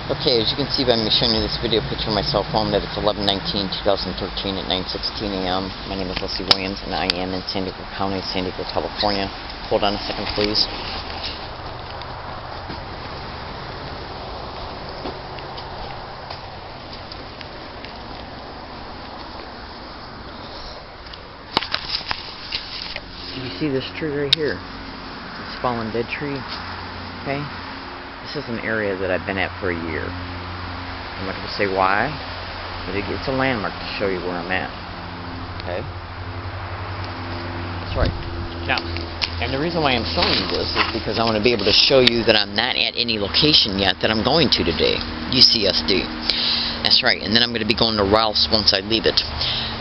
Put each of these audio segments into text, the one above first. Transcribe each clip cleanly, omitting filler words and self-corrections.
Okay, as you can see by me showing you this video picture on my cell phone that it's 11/19/2013 at 9:16 a.m. My name is Leslie Williams and I am in San Diego County, San Diego, California. Hold on a second, please. You see this tree right here? This fallen dead tree? Okay? This is an area that I've been at for a year. I'm not going to say why, but it's a landmark to show you where I'm at. Okay? That's right. Now, and the reason why I'm showing you this is because I want to be able to show you that I'm not at any location yet that I'm going to today. UCSD. That's right. And then I'm going to be going to Ralph's once I leave it.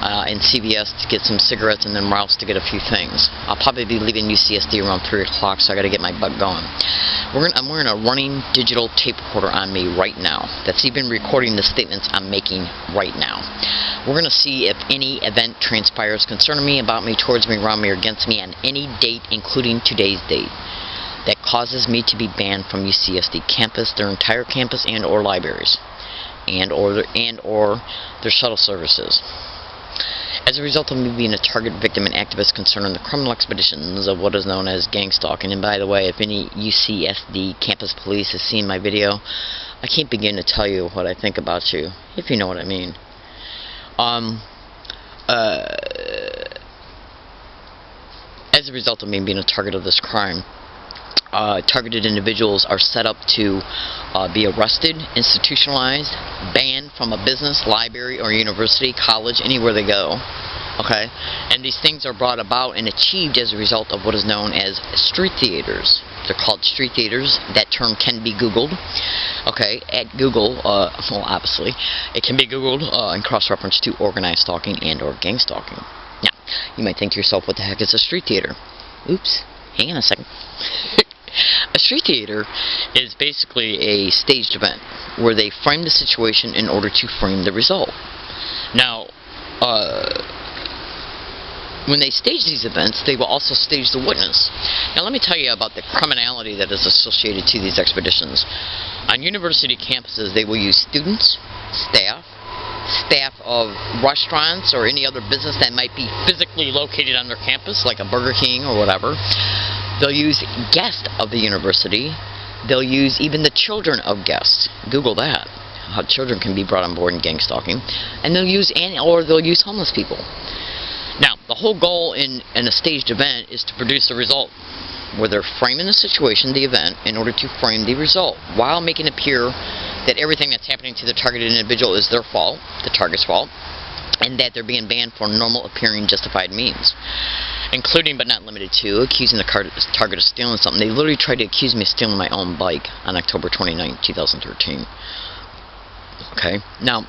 And CVS to get some cigarettes, and then Ralph's to get a few things. I'll probably be leaving UCSD around 3 o'clock, so I got to get my butt going. I'm wearing a running digital tape recorder on me right now. That's even recording the statements I'm making right now. We're going to see if any event transpires concerning me, about me, towards me, around me, or against me on any date, including today's date, that causes me to be banned from UCSD campus, their entire campus, and or libraries, and or their shuttle services. As a result of me being a target victim and activist concerning the criminal expeditions of what is known as gang stalking. And by the way, if any UCSD campus police has seen my video, I can't begin to tell you what I think about you, if you know what I mean. As a result of me being a target of this crime, targeted individuals are set up to be arrested, institutionalized, banned from a business, library, or university, college, anywhere they go. Okay? And these things are brought about and achieved as a result of what is known as street theaters. They're called street theaters. That term can be Googled. Okay? At Google, well, obviously, it can be Googled and cross-reference to organized stalking and or gang stalking. Now, you might think to yourself, what the heck is a street theater? Oops. Hang on a second. A street theater is basically a staged event where they frame the situation in order to frame the result. Now, when they stage these events, they will also stage the witness. Now, let me tell you about the criminality that is associated to these expeditions. On university campuses, they will use students, staff of restaurants or any other business that might be physically located on their campus, like a Burger King or whatever. They'll use guests of the university. They'll use even the children of guests. Google that, how children can be brought on board in gang stalking. And they'll use homeless people. Now, the whole goal in a staged event is to produce a result, where they're framing the situation, the event, in order to frame the result, while making it appear that everything that's happening to the targeted individual is their fault, the target's fault, and that they're being banned for normal appearing justified means, including but not limited to accusing the target of stealing something. They literally tried to accuse me of stealing my own bike on October 29, 2013. Okay, now,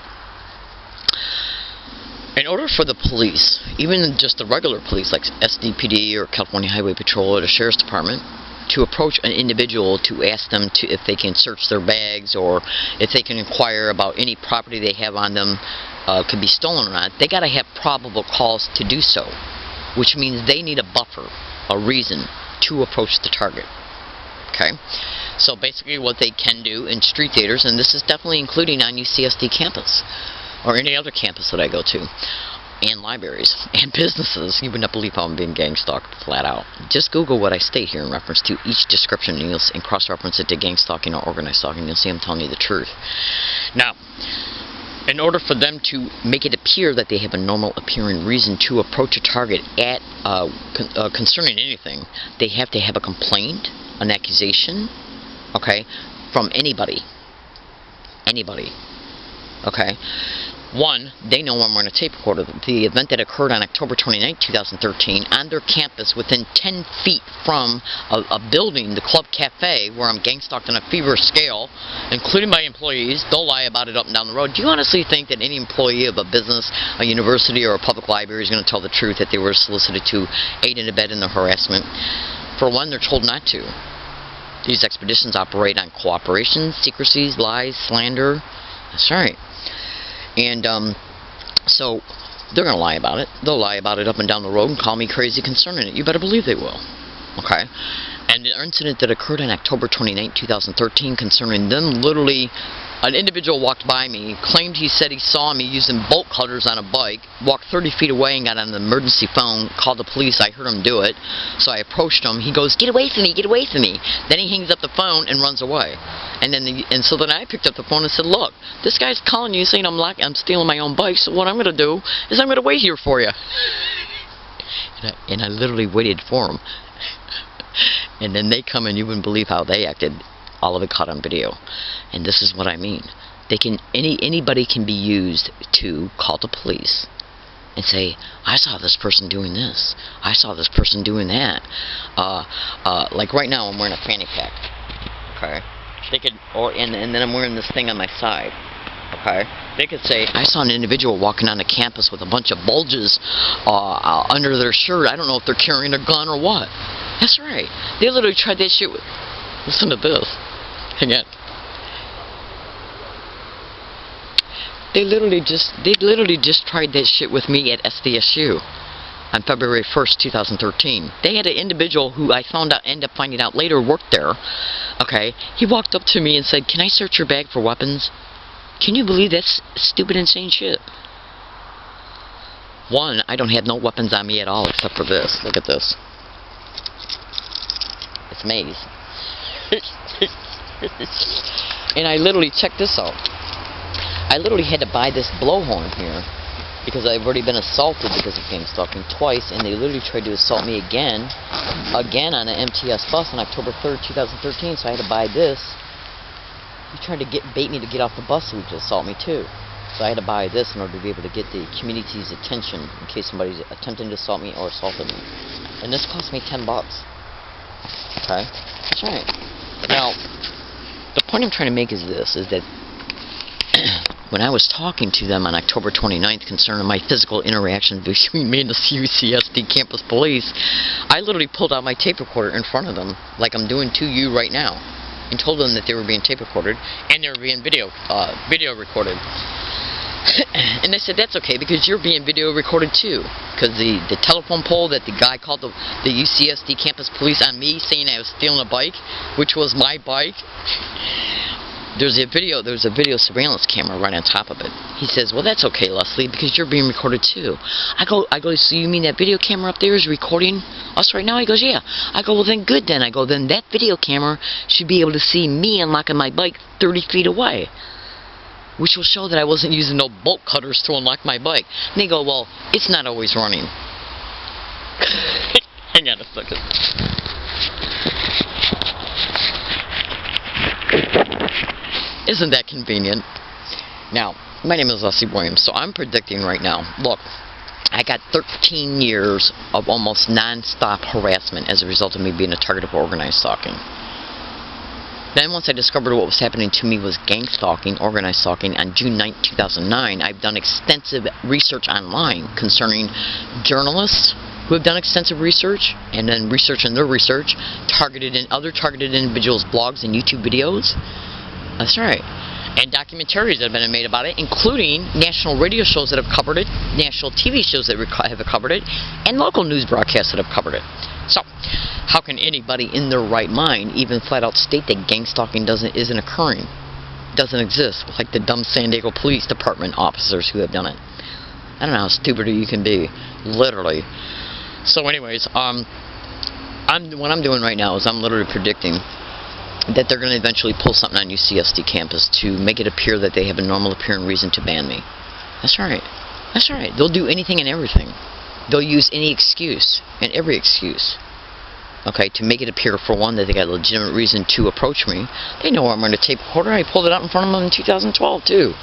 in order for the police, even just the regular police like SDPD or California Highway Patrol or the Sheriff's Department, to approach an individual to ask them if they can search their bags or if they can inquire about any property they have on them could be stolen or not, they got to have probable cause to do so, which means they need a buffer, a reason to approach the target. Okay? So basically what they can do in street theaters, and this is definitely including on UCSD campus or any other campus that I go to, and libraries, and businesses. You would not believe how I'm being gang stalked flat out. Just Google what I state here in reference to each description, and cross-reference it to gang stalking or organized stalking. You'll see I'm telling you the truth. Now, in order for them to make it appear that they have a normal appearing reason to approach a target at concerning anything, they have to have a complaint, an accusation, okay, from anybody. Anybody. Okay? One, they know I'm wearing a tape recorder. The event that occurred on October 29, 2013, on their campus within 10 feet from a building, the Club Cafe, where I'm gang stalked on a feverish scale, including my employees. They'll lie about it up and down the road. Do you honestly think that any employee of a business, a university, or a public library is going to tell the truth that they were solicited to aid and abet in the harassment? For one, they're told not to. These expeditions operate on cooperation, secrecies, lies, slander. That's right. And so they're going to lie about it. They'll lie about it up and down the road and call me crazy concerning it. You better believe they will. Okay? And the incident that occurred on October 29, 2013 concerning them literally An individual walked by me, claimed he said he saw me using bolt cutters on a bike, walked 30 feet away and got on the emergency phone, called the police. I heard him do it, so I approached him. He goes, "Get away from me, get away from me." Then he hangs up the phone and runs away. So then I picked up the phone and said, "Look, this guy's calling you saying I'm stealing my own bike, so what I'm going to do is I'm going to wait here for you." And I literally waited for him. And then they come, and you wouldn't believe how they acted. All of it caught on video. And this is what I mean. Anybody can be used to call the police and say, "I saw this person doing this. I saw this person doing that." Like right now, I'm wearing a fanny pack. Okay. They could, and then I'm wearing this thing on my side. Okay. They could say, "I saw an individual walking on the campus with a bunch of bulges under their shirt. I don't know if they're carrying a gun or what." That's right. They literally tried that shit with. Listen to this. Hang on. They literally just tried that shit with me at SDSU on February 1st, 2013. They had an individual who I ended up finding out later worked there. Okay, he walked up to me and said, "Can I search your bag for weapons?" Can you believe that's stupid, insane shit? One, I don't have no weapons on me at all except for this. Look at this. It's maze. And I literally, check this out. I literally had to buy this blowhorn here because I've already been assaulted because of gang stalking twice, and they literally tried to assault me again on an MTS bus on October 3rd, 2013. So I had to buy this. He tried to bait me to get off the bus so he could assault me too. So I had to buy this in order to be able to get the community's attention in case somebody's attempting to assault me or assaulted me. And this cost me $10. Okay, that's right. Now, the point I'm trying to make is this: is that when I was talking to them on October 29th concerning my physical interaction between me and the UCSD campus police, I literally pulled out my tape recorder in front of them, like I'm doing to you right now, and told them that they were being tape recorded and they were being video recorded. And they said, "That's okay, because you're being video recorded too." Because the telephone pole that the guy called the UCSD campus police on me saying I was stealing a bike, which was my bike, there's a video surveillance camera right on top of it. He says, "Well, that's okay, Leslie, because you're being recorded too." I go, "So you mean that video camera up there is recording us right now?" He goes, "Yeah." I go, "Well, then good then." I go, "Then that video camera should be able to see me unlocking my bike 30 feet away, which will show that I wasn't using no bolt cutters to unlock my bike." And they go, "Well, it's not always running." Hang on a second. Isn't that convenient? Now, my name is Leslie Williams, so I'm predicting right now. Look, I got 13 years of almost non-stop harassment as a result of me being a target of organized stalking. Then once I discovered what was happening to me was gang stalking, organized stalking, on June 9, 2009, I've done extensive research online concerning journalists who have done extensive research, and then researching their research, other targeted individuals' blogs and YouTube videos. That's right. And documentaries that have been made about it, including national radio shows that have covered it, national TV shows that have covered it, and local news broadcasts that have covered it. So, how can anybody in their right mind even flat out state that gang stalking isn't occurring? Doesn't exist, like the dumb San Diego Police Department officers who have done it. I don't know how stupid you can be, literally. So anyways, what I'm doing right now is I'm literally predicting that they're going to eventually pull something on UCSD campus to make it appear that they have a normal appearing reason to ban me. That's right. That's right. They'll do anything and everything. They'll use any excuse and every excuse, okay, to make it appear, for one, that they got a legitimate reason to approach me. They know I'm running a tape recorder. I pulled it out in front of them in 2012 too.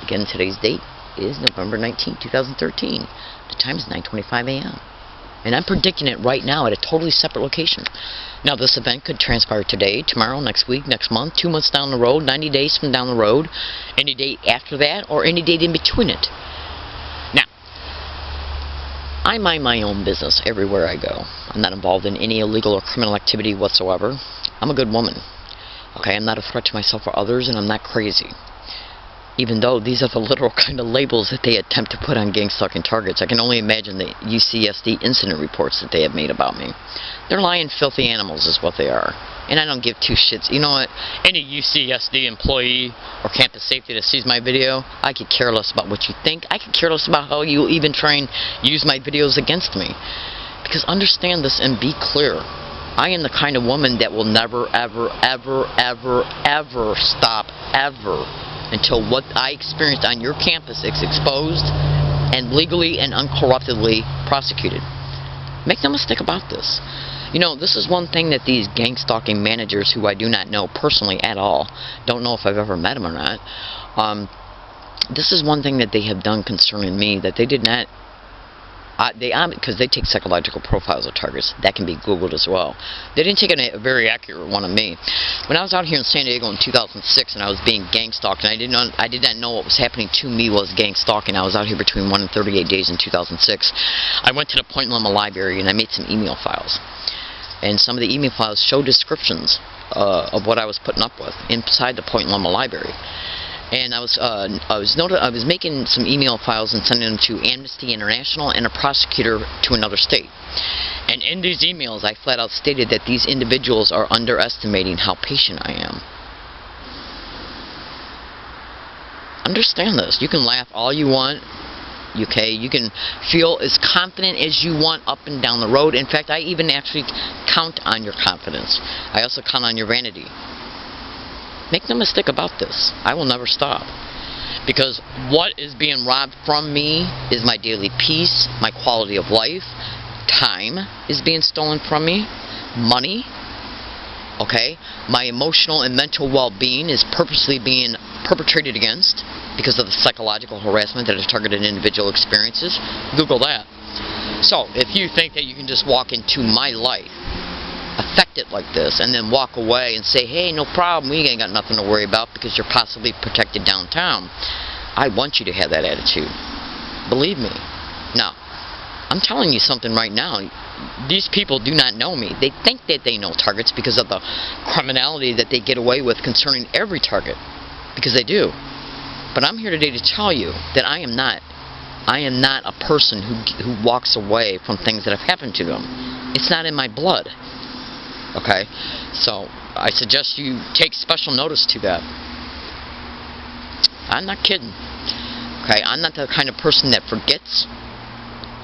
Again, today's date is November 19, 2013. The time is 9:25 a.m. And I'm predicting it right now at a totally separate location. Now, this event could transpire today, tomorrow, next week, next month, 2 months down the road, 90 days from down the road, any date after that, or any date in between it. Now, I mind my own business everywhere I go. I'm not involved in any illegal or criminal activity whatsoever. I'm a good woman. Okay, I'm not a threat to myself or others, and I'm not crazy. even though these are the literal kind of labels that they attempt to put on gang-stalking targets. I can only imagine the UCSD incident reports that they have made about me. They're lying, filthy animals is what they are. And I don't give two shits. You know what? Any UCSD employee or campus safety that sees my video, I could care less about what you think. I could care less about how you even try and use my videos against me. Because understand this and be clear. I am the kind of woman that will never, ever, ever, ever, ever stop, ever, until what I experienced on your campus is exposed and legally and uncorruptedly prosecuted. Make no mistake about this. You know, this is one thing that these gang-stalking managers, who I do not know personally at all, don't know if I've ever met them or not, this is one thing that they have done concerning me that they did not, because they take psychological profiles of targets. That can be Googled as well. They didn't take a very accurate one of me. When I was out here in San Diego in 2006 and I was being gang-stalked, and I did not know what was happening to me was gang-stalking. I was out here between 1 and 38 days in 2006. I went to the Point Loma Library and I made some email files. And some of the email files show descriptions of what I was putting up with inside the Point Loma Library. And I was making some email files and sending them to Amnesty International and a prosecutor to another state. And in these emails, I flat out stated that these individuals are underestimating how patient I am. Understand this. You can laugh all you want. Okay, you can feel as confident as you want up and down the road. In fact, I even actually count on your confidence. I also count on your vanity. Make no mistake about this. I will never stop. Because what is being robbed from me is my daily peace, my quality of life. Time is being stolen from me. Money. Okay? My emotional and mental well-being is purposely being perpetrated against because of the psychological harassment that a targeted individual experiences. Google that. So, if you think that you can just walk into my life, affect it like this, and then walk away and say, hey, no problem, we ain't got nothing to worry about because you're possibly protected downtown, I want you to have that attitude. Believe me. Now, I'm telling you something right now. These people do not know me. They think that they know targets because of the criminality that they get away with concerning every target. Because they do. But I'm here today to tell you that I am not a person who walks away from things that have happened to them. It's not in my blood. Okay? So, I suggest you take special notice to that. I'm not kidding. Okay? I'm not the kind of person that forgets.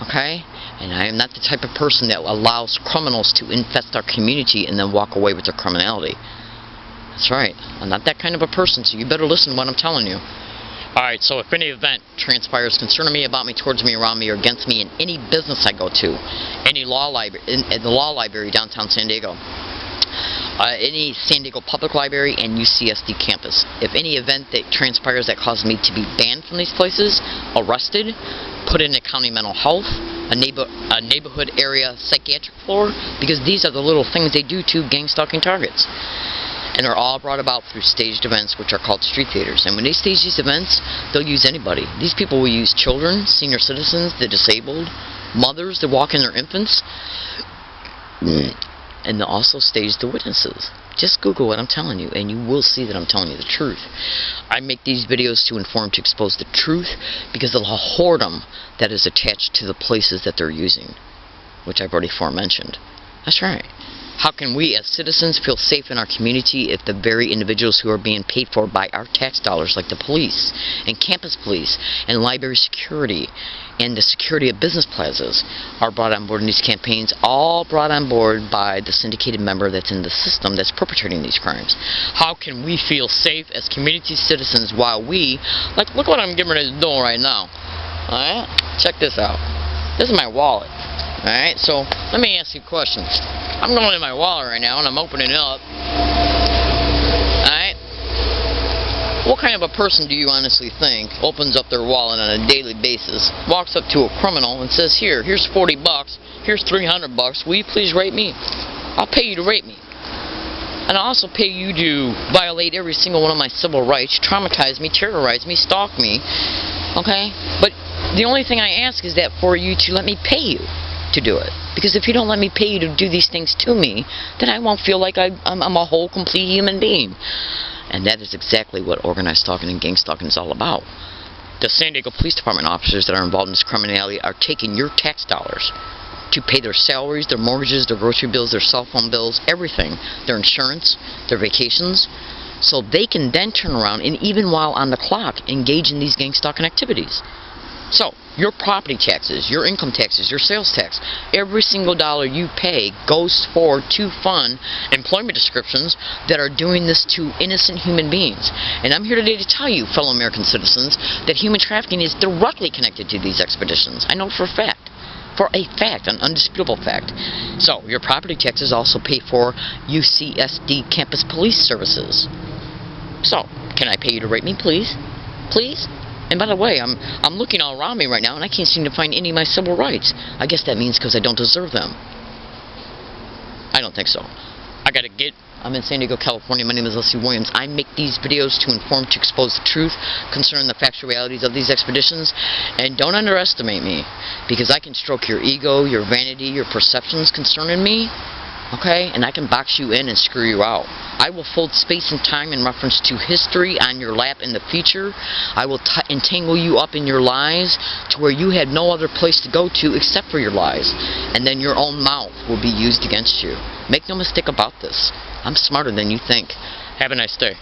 Okay? And I am not the type of person that allows criminals to infest our community and then walk away with their criminality. That's right. I'm not that kind of a person, so you better listen to what I'm telling you. Alright, so if any event transpires concerning me, about me, towards me, around me, or against me in any business I go to, any law library, in the law library downtown San Diego, any San Diego Public Library and UCSD campus, if any event that transpires that causes me to be banned from these places, arrested, put in a county mental health, a neighborhood area psychiatric floor, because these are the little things they do to gang-stalking targets. And they're all brought about through staged events, which are called street theaters. And when they stage these events, they'll use anybody. These people will use children, senior citizens, the disabled, mothers that walk in their infants, and they'll also stage the witnesses. Just Google what I'm telling you, and you will see that I'm telling you the truth. I make these videos to inform, to expose the truth, because of the whoredom that is attached to the places that they're using, which I've already forementioned. That's right. How can we as citizens feel safe in our community if the very individuals who are being paid for by our tax dollars, like the police and campus police and library security and the security of business plazas, are brought on board in these campaigns, all brought on board by the syndicated member that's in the system that's perpetrating these crimes? How can we feel safe as community citizens while we, like, look what I'm giving this doing right now. Alright? Check this out. This is my wallet. Alright, so let me ask you questions. I'm going in my wallet right now and I'm opening it up. Alright? What kind of a person do you honestly think opens up their wallet on a daily basis, walks up to a criminal and says, here's 40 bucks, here's 300 bucks, will you please rape me? I'll pay you to rape me. And I'll also pay you to violate every single one of my civil rights, traumatize me, terrorize me, stalk me. Okay? But the only thing I ask is that for you to let me pay you to do it. Because if you don't let me pay you to do these things to me, then I won't feel like I'm a whole, complete human being. And that is exactly what organized stalking and gang stalking is all about. The San Diego Police Department officers that are involved in this criminality are taking your tax dollars to pay their salaries, their mortgages, their grocery bills, their cell phone bills, everything, their insurance, their vacations, so they can then turn around and, even while on the clock, engage in these gang stalking activities. So, your property taxes, your income taxes, your sales tax, every single dollar you pay goes to fund employment descriptions that are doing this to innocent human beings. And I'm here today to tell you, fellow American citizens, that human trafficking is directly connected to these expeditions. I know for a fact. For a fact, an undisputable fact. So, your property taxes also pay for UCSD campus police services. So, can I pay you to rate me, please? Please? And by the way, I'm looking all around me right now, and I can't seem to find any of my civil rights. I guess that means because I don't deserve them. I don't think so. I'm in San Diego, California. My name is Leslie Williams. I make these videos to inform, to expose the truth concerning the factual realities of these expeditions. And don't underestimate me, because I can stroke your ego, your vanity, your perceptions concerning me. Okay? And I can box you in and screw you out. I will fold space and time in reference to history on your lap in the future. I will entangle you up in your lies to where you had no other place to go to except for your lies. And then your own mouth will be used against you. Make no mistake about this. I'm smarter than you think. Have a nice day.